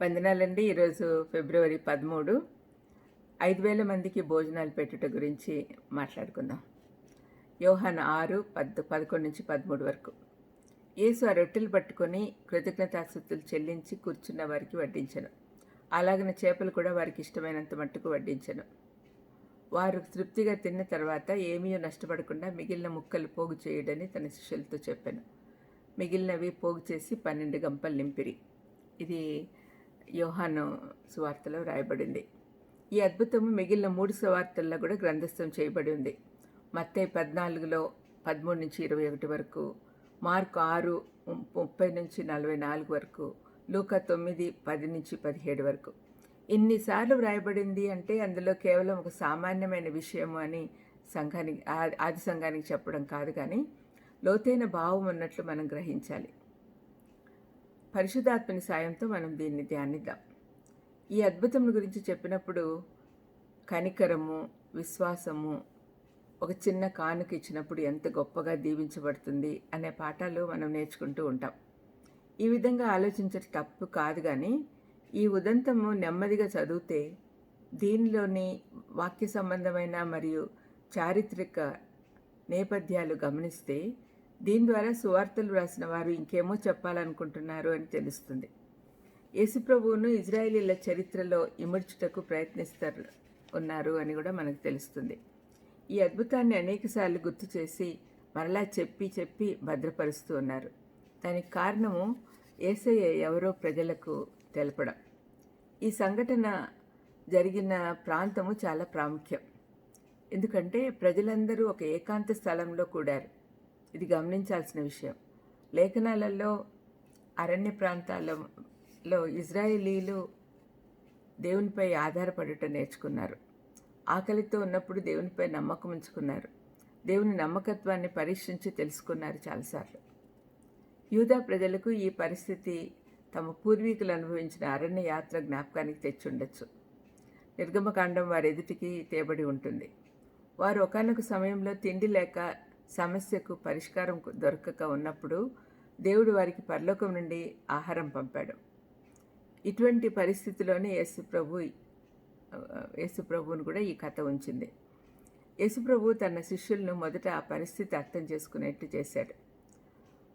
వందనాలండి. ఈరోజు ఫిబ్రవరి 13. 5,000 మందికి భోజనాలు పెట్టుట గురించి మాట్లాడుకుందాం. యోహాను 6:11-13 వరకు. యేసు ఆ రొట్టెలు పట్టుకొని కృతజ్ఞతాస్తుతులు చెల్లించి కూర్చున్న వారికి వడ్డించెను. అలాగనే చేపలు కూడా వారికి ఇష్టమైనంత మట్టుకు వడ్డించెను. వారు తృప్తిగా తిన్న తర్వాత ఏమీ నష్టపడకుండా మిగిలిన ముక్కలు పోగు చేయడని తన శిష్యులతో చెప్పాను. మిగిలినవి పోగు చేసి 12 గంపలు నింపిరి. ఇది యోహాను సువార్తలో రాయబడింది. ఈ అద్భుతము మిగిలిన 3 సువార్తల్లో కూడా గ్రంథస్థం చేయబడి ఉంది. మత్తయి 14లో 13-21 వరకు, మార్కు 6:30-44 వరకు, లూకా 9:10-17 వరకు. ఇన్నిసార్లు వ్రాయబడింది అంటే అందులో కేవలం ఒక సామాన్యమైన విషయము అని ఆది సంఘానికి చెప్పడం కాదు, కానీ లోతైన భావం ఉన్నట్లు మనం గ్రహించాలి. పరిశుద్ధాత్మని సాయంతో మనం దీన్ని ధ్యానిద్దాం. ఈ అద్భుతం గురించి చెప్పినప్పుడు కనికరము, విశ్వాసము, ఒక చిన్న కానుక ఇచ్చినప్పుడు ఎంత గొప్పగా దీవించబడుతుంది అనే పాఠాలు మనం నేర్చుకుంటూ ఉంటాం. ఈ విధంగా ఆలోచించడం తప్పు కాదు, కానీ ఈ ఉదంతము నెమ్మదిగా చదివితే దీనిలోని వాక్య సంబంధమైన మరియు చారిత్రక నేపథ్యాలు గమనిస్తే దీని ద్వారా సువార్తలు రాసిన వారు ఇంకేమో చెప్పాలనుకుంటున్నారు అని తెలుస్తుంది. యేసుప్రభువును ఇజ్రాయేలీల చరిత్రలో ఇముడ్చుటకు ఉన్నారు అని కూడా మనకు తెలుస్తుంది. ఈ అద్భుతాన్ని అనేకసార్లు గుర్తు చేసి మరలా చెప్పి భద్రపరుస్తూ ఉన్నారు. దానికి కారణము యేసయ్య ఎవరో ప్రజలకు తెలపడం. ఈ సంఘటన జరిగిన ప్రాంతము చాలా ప్రాముఖ్యం. ఎందుకంటే ప్రజలందరూ ఒక ఏకాంత స్థలంలో కూడారు. ఇది గమనించాల్సిన విషయం. లేఖనాలలో అరణ్య ప్రాంతాలలో ఇజ్రాయేలీలు దేవునిపై ఆధారపడటం నేర్చుకున్నారు. ఆకలితో ఉన్నప్పుడు దేవునిపై నమ్మకం ఉంచుకున్నారు. దేవుని నమ్మకత్వాన్ని పరీక్షించి తెలుసుకున్నారు చాలాసార్లు. యూదా ప్రజలకు ఈ పరిస్థితి తమ పూర్వీకులు అనుభవించిన అరణ్య యాత్ర జ్ఞాపకానికి తెచ్చుండొచ్చు. నిర్గమకాండం వారి ఎదుటికి తేబడి ఉంటుంది. వారు ఒకానొక సమయంలో తిండి లేక సమస్యకు పరిష్కారం దొరకక ఉన్నప్పుడు దేవుడు వారికి పరలోకం నుండి ఆహారం పంపాడు. ఇటువంటి పరిస్థితిలోనే యేసుప్రభువును కూడా ఈ కథ ఉంచింది. యేసుప్రభు తన శిష్యులను మొదట ఆ పరిస్థితి అర్థం చేసుకునేట్లు చేశాడు.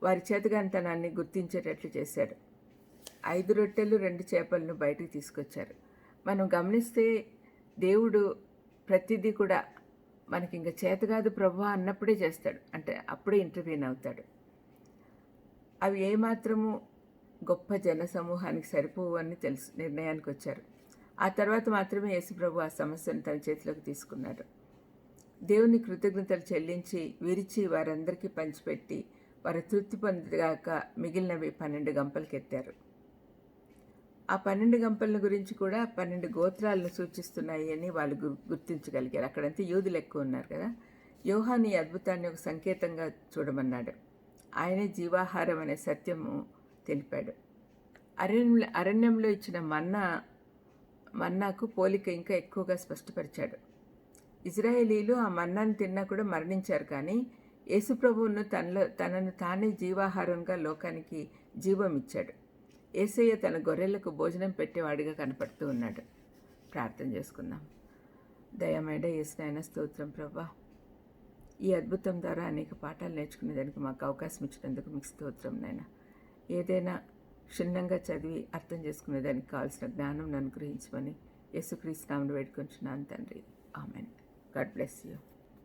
వారి చేతగానితనాన్ని గుర్తించేటట్లు చేశాడు. 5 రొట్టెలు 2 చేపలను బయటకు తీసుకొచ్చారు. మనం గమనిస్తే దేవుడు ప్రతిదీ కూడా మనకి ఇంకా చేతగాదు ప్రభువా అన్నప్పుడే చేస్తాడు. అంటే అప్పుడే ఇంటర్వ్యూన్ అవుతాడు. అవి ఏమాత్రము గొప్ప జన సమూహానికి సరిపోవు అని నిర్ణయానికి వచ్చారు. ఆ తర్వాత మాత్రమే యేసుప్రభు ఆ సమస్యను తన చేతిలోకి తీసుకున్నాడు. దేవుని కృతజ్ఞతలు చెల్లించి విరిచి వారందరికీ పంచిపెట్టి వారు తృప్తి పొందగాక మిగిలినవి 12 గంపలకెత్తారు. ఆ 12 గంపల గురించి కూడా 12 గోత్రాలను సూచిస్తున్నాయి అని వాళ్ళు గుర్తించగలిగారు. అక్కడంతా యూదులు ఎక్కువ ఉన్నారు కదా. యోహాను ఈ అద్భుతాన్ని ఒక సంకేతంగా చూడమన్నాడు. ఆయనే జీవాహారం అనే సత్యము తెలిపాడు. అరణ్యంలో ఇచ్చిన మన్నాకు పోలిక ఇంకా ఎక్కువగా స్పష్టపరిచాడు. ఇజ్రాయేలీలు ఆ మన్నాను తిన్నా కూడా మరణించారు, కానీ యేసుప్రభువును తనను తానే జీవాహారంగా లోకానికి జీవం ఇచ్చాడు. యేసయ్య తన గొర్రెలకు భోజనం పెట్టేవాడిగా కనపడుతూ ఉన్నాడు. ప్రార్థన చేసుకుందాం. దయమేడ యేసునాయన స్తోత్రం ప్రభా. ఈ అద్భుతం ద్వారా అనేక పాఠాలు నేర్చుకునేదానికి మాకు అవకాశం ఇచ్చినందుకు మీకు స్తోత్రం నాయన. ఏదైనా క్షుణ్ణంగా చదివి అర్థం చేసుకునేదానికి కావాల్సిన జ్ఞానం నన్ను గ్రహించమని యేసుక్రీస్తు నామమున వేడుకొంచున్నాను తండ్రి. ఆమెన్. God bless you.